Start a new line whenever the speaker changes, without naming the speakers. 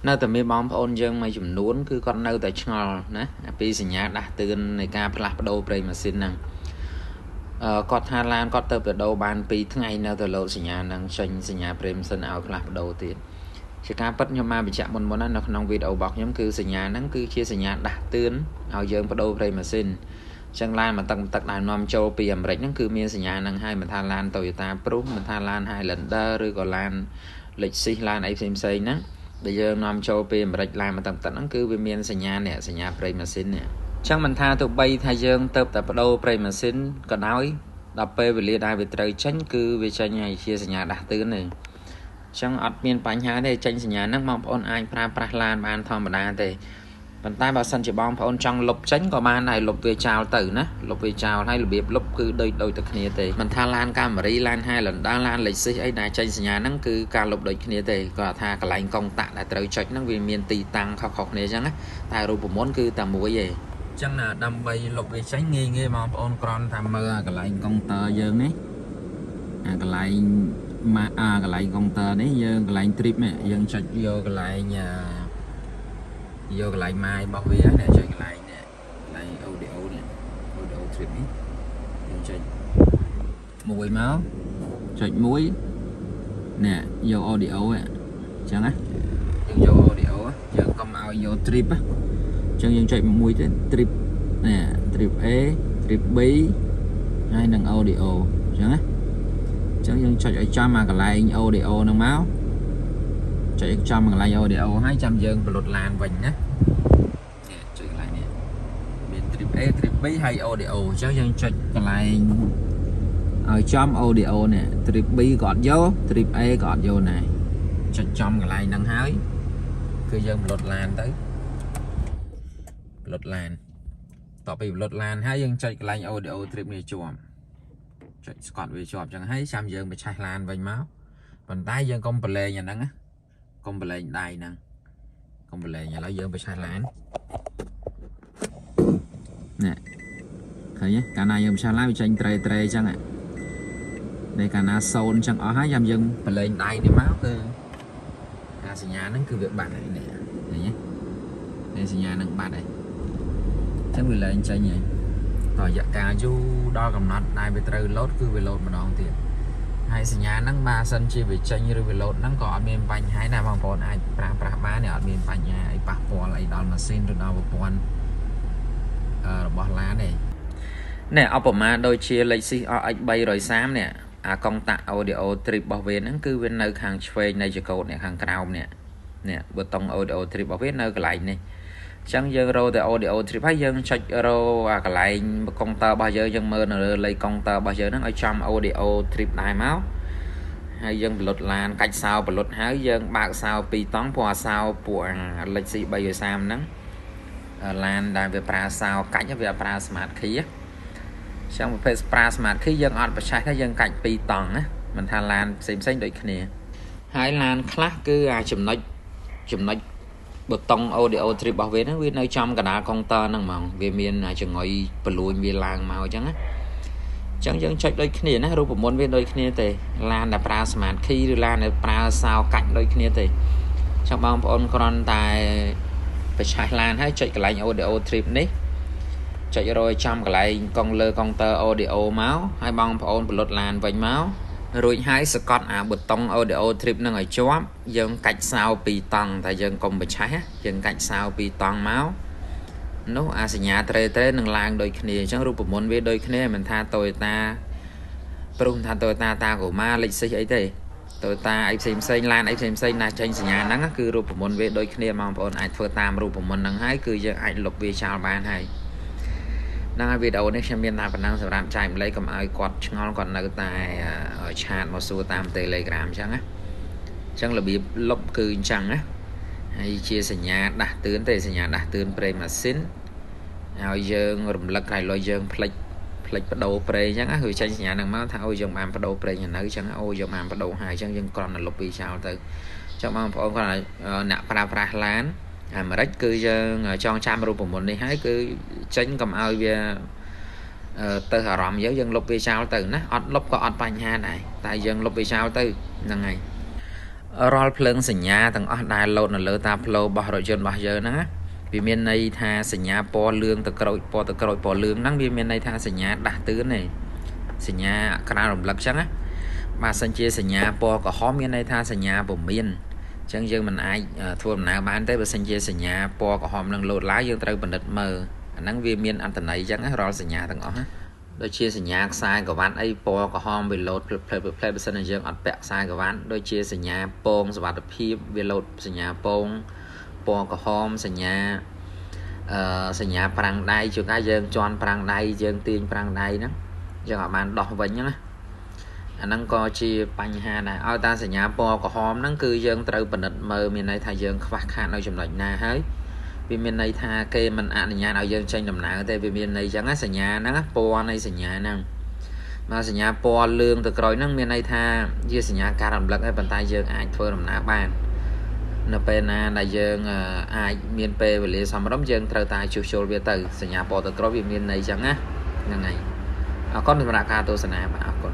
នៅតែមានបងប្អូនយើងមួយចំនួនគឺគាត់នៅតែឆ្ងល់ណាពីសញ្ញាដាស់តឿននៃការផ្លាស់ប្ដូរប្រេងម៉ាស៊ីនហ្នឹងគាត់ថាឡានគាត់ទៅបដូរបាន2ថ្ងៃនៅតែលោតសញ្ញាហ្នឹងចេញសញ្ញាប្រេងម៉ាស៊ីនឲ្យផ្លាស់ប្ដូរទៀតជាការពិតខ្ញុំបានបញ្ជាក់មុនណានៅក្នុងវីដេអូរបស់ខ្ញុំគឺសញ្ញាហ្នឹងគឺជាសញ្ញាដាស់តឿនឲ្យយើងបដូរប្រេងម៉ាស៊ីនចឹងឡានបន្ទឹកដែលនាំចូលពីអាមេរិកហ្នឹងគឺមានសញ្ញាហ្នឹងហើយមិនថាឡាន Toyota Prius មិនថាឡាន Highlander ឬក៏ឡាន Lexus ឡានអីផ្សេងៗហ្នឹងដែលយើងនាំចូលពីអាមេរិកឡានបន្ទឹកហ្នឹងគឺវាមានសញ្ញានេះសញ្ញាប្រេងម៉ាស៊ីននេះចឹងមិនថាទោះបីថាយើងទៅតែបដូរប្រេងម៉ាស៊ីនក៏ដោយដល់ពេលវេលាដែលវាត្រូវចេញគឺវាចេញឲ្យជាសញ្ញាដាស់តឿនទេចឹងអត់មានបញ្ហាទេចេញសញ្ញាហ្នឹងបងប្អូនអាចប្រើប្រាស់ឡានបានធម្មតាទេប៉ុន្តែបើសិនជាបងប្អូនចង់លុបចេញក៏បានដែរលុបវាចោលទៅណាលុបវាចោលហើយរបៀបលុបគឺដូចតែគ្នាទេមិនថាឡានកាមេរីឡាន Highlander ឡាន Lexus អីដែលចេញសញ្ញាហ្នឹងគឺការលុបដូចគ្នាទេគាត់ថាកន្លែងកុងតាក់ដែលត្រូវចុចហ្នឹងវាមានទីតាំងខុសៗគ្នាចឹងណាតែរូបមន្តគឺតែមួយទេចឹងណាដើម្បីលុបវាចេញងាយបងប្អូនគ្រាន់តែមើលកន្លែងកុងទ័រយើងនេះកន្លែងកន្លែងកុងទ័រនេះយើងកន្លែង trip នេះយើងចុចយកកន្លែងយកកន្លែងម៉ាយរបស់វាអ្នកចុចកន្លែងនេះកន្លែង audio នេះ audio trip នេះយើងចុចមួយមកចុចមួយនេះយក audio អញ្ចឹងណាយើងយក audio យើងកុំឲ្យយក trip អញ្ចឹងយើងចុចមួយទៅ trip នេះ trip A trip B ហើយនឹង audio អញ្ចឹងណាអញ្ចឹងយើងចុចឲ្យចំអាកន្លែង audio ហ្នឹងមកចុចចំកន្លែង audio ហើយចាំយើងបលុតឡានវិញណាចុចកន្លែងនេះមាន trip A trip B ហើយ audio អញ្ចឹងយើងចុចកន្លែងឲ្យចំ audio នេះ trip B ក៏អត់យក trip A ក៏អត់យកដែរចុចចំកន្លែងហ្នឹងហើយគឺយើងបលុតឡានទៅបលុតឡានតទៅពីបលុតឡានហើយយើងចុចកន្លែង audio trip នេះជាប់ចុចស្កត់វាជាប់អញ្ចឹងហើយចាំយើងបញ្ឆេះឡានវិញមកប៉ុន្តែយើងកុំប្រឡែងអាហ្នឹងណាកុំប្រឡែងដៃហ្នឹងកុំប្រឡែងឥឡូវយើងបញ្ឆេះឡាននេះឃើញទេកាលណាយើងបញ្ឆេះឡានវាចេញត្រេអញ្ចឹងនេះកាលណាសូនអញ្ចឹងអស់ហើយចាំយើងប្រឡែងដៃនេះមកគឺអាសញ្ញាហ្នឹងគឺវាបាត់ហើយនេះឃើញទេនេះសញ្ញាហ្នឹងបាត់ហើយអញ្ចឹងវាលែងចេញហើយតរយៈកាលយូរដល់កំណត់ដែលវាត្រូវលោតគឺវាលោតម្ដងទៀតហើយសញ្ញាហ្នឹងបើសិនជាវាចេញឬវាលោតហ្នឹងក៏អត់មានបញ្ហាដែរបងប្អូនអាចប្រើប្រាស់បានអត់មានបញ្ហាអីប៉ះពាល់អីដល់ម៉ាស៊ីនឬដល់ប្រព័ន្ធរបស់ឡានទេនេះឧបមាដូចជា Lexus RX 330នេះអាកុងតាក់ audio trip របស់វាហ្នឹងគឺវានៅខាងឆ្វេងនៃចង្កូតនេះខាងក្រោមនេះប៊ូតុង audio trip របស់វានៅកន្លែងនេះអញ្ចឹងយើងរកតែ audio trip ហើយយើងចុចរកអាកន្លែងកុងទ័ររបស់យើងមើលនៅលើលេខកុងទ័ររបស់យើងហ្នឹងឲ្យចំ audio trip ដែរមកហើយយើងបលុតឡានកាច់សោបលុតហើយយើងបើកសោ2តង់ព្រោះអាសោពួក Lexus 330ហ្នឹងឡានដែលវាប្រើសោកាច់វាប្រើ smart key អញ្ចឹងប្រភេទប្រើ smart key យើងអត់ប្រឆេះទេយើងកាច់2តង់ណាមិនថាឡានផ្សេងដូចគ្នាហើយឡានខ្លះគឺអាចំណុចប៊ូតុង audio trip របស់វាហ្នឹងវានៅចំកណ្ដាលកុងទ័រហ្នឹងហ្មងវាមានចង្អុយបលួញវាឡើងមកអញ្ចឹងណាអញ្ចឹងយើងចុចដូចគ្នាណារូបមន្តវាដូចគ្នាទេឡានដែលប្រើ smart key ឬឡានដែលប្រើសោកាច់ដូចគ្នាទេអញ្ចឹងបងប្អូនគ្រាន់តែបញ្ឆេះឡានហើយចុចកន្លែង audio trip នេះចុចរយចំកន្លែងកុងលើកុងទ័រ audio មកហើយបងប្អូនបលុតឡានវិញមករួចហើយសកត់អាប៊ូតុង audio trip នឹងឲ្យជាប់យើងកាច់សោ2តង់តែយើងកុំបញ្ឆេះយើងកាច់សោ2តង់មកនោះអាសញ្ញាត្រេនឹងឡើងដូចគ្នាអញ្ចឹងរូបមន្តវាដូចគ្នាមិនថា Toyota Prius ថា Toyota Tacoma Lexus អីទេ Toyota អីផ្សេងឡានអីផ្សេងណាចេញសញ្ញាហ្នឹងគឺរូបមន្តវាដូចគ្នាបងប្អូនអាចធ្វើតាមរូបមន្តហ្នឹងហើយគឺយើងអាចលុបវាចោលបានហើយហ្នឹងហើយវីដេអូនេះខ្ញុំមានតែប៉ុណ្ណឹងសម្រាប់ចែកម្លែកកុំឲ្យគាត់ឆ្ងល់គាត់នៅតែឆាតមកសួរតាម Telegram អញ្ចឹងណាអញ្ចឹងរបៀបលុបគឺអញ្ចឹងណាហើយជាសញ្ញាដាស់តឿនទេសញ្ញាដាស់តឿនប្រេងម៉ាស៊ីនហើយយើងរំលឹកឲ្យលុយយើងផ្លិចបដូរប្រេងអញ្ចឹងណាគឺចេញសញ្ញាហ្នឹងមកថាអូយើងបានបដូរប្រេងនៅអញ្ចឹងអូយើងបានបដូរហើយអញ្ចឹងយើងគ្រាន់តែលុបវាចោលទៅអញ្ចឹងបងប្អូនគាត់អ្នកប្រើប្រាស់ឡានអាមេរិកគឺយើងចងចាំរូបមន្តនេះហើយគឺចេញកុំឲ្យវាទៅអារម្មណ៍យើងលុបវាចោលទៅណាអត់លុបក៏អត់បញ្ហាដែរតែយើងលុបវាចោលទៅហ្នឹងហើយ រាល់ភ្លើងសញ្ញាទាំងអស់ដែលលោតនៅលើតាផ្លូវរបស់រថយន្តរបស់យើងហ្នឹងណាវាមានន័យថាសញ្ញាពណ៌លឿងទៅក្រូចពណ៌ទៅក្រូចពណ៌លឿងហ្នឹងវាមានន័យថាសញ្ញាដាស់តឿនទេសញ្ញាក្រាលរំលឹកចឹងណាបើសិនជាសញ្ញាពណ៌ក្រហមមានន័យថាសញ្ញាពុំមានចឹងយើងមិនអាចធ្វើដំណើរបានទេបើសិនជាសញ្ញាពណ៌ក្រហមនឹងលោតឡើងយើងត្រូវពិនិត្យមើលអាហ្នឹងវាមានអត្ថន័យចឹងណារាល់សញ្ញាទាំងអស់ណាដូចជាសញ្ញាខ្សែក្រវ៉ាត់អីពណ៌ក្រហមវាលោតផ្លែបើសិនជាយើងអត់ពាក់ខ្សែក្រវ៉ាត់ដូចជាសញ្ញាពងសុវត្ថិភាពវាលោតសញ្ញាពងពណ៌ក្រហមសញ្ញាសញ្ញាប្រាំងដៃជួនកាលយើងជន់ប្រាំងដៃយើងទាញប្រាំងដៃហ្នឹងយើងអាចបានដោះវិញណាអាហ្នឹងក៏ជាបញ្ហាដែរឲ្យតាសញ្ញាពណ៌ក្រហមហ្នឹងគឺយើងត្រូវពិនិត្យមើលមានន័យថាយើងខ្វះខាតនៅចំណុចណាហើយវាមានន័យថាគេមិនអនុញ្ញាតឲ្យយើងចេញដំណើរទេវាមានន័យចឹងណាសញ្ញាហ្នឹងពណ៌នៃសញ្ញាហ្នឹងមកសញ្ញាពណ៌លឿងទៅក្រោយហ្នឹងមានន័យថាជាសញ្ញាការរំលឹកហើយប៉ុន្តែយើងអាចធ្វើដំណើរបាននៅពេលណាដែលយើងអាចមានពេលវេលាសមរម្យយើងត្រូវតែជួសជុលវាទៅសញ្ញាពណ៌ទៅក្រោយវាមានន័យចឹងណាហ្នឹងហើយអរគុណសម្រាប់ការទស្សនាបាទអរគុណ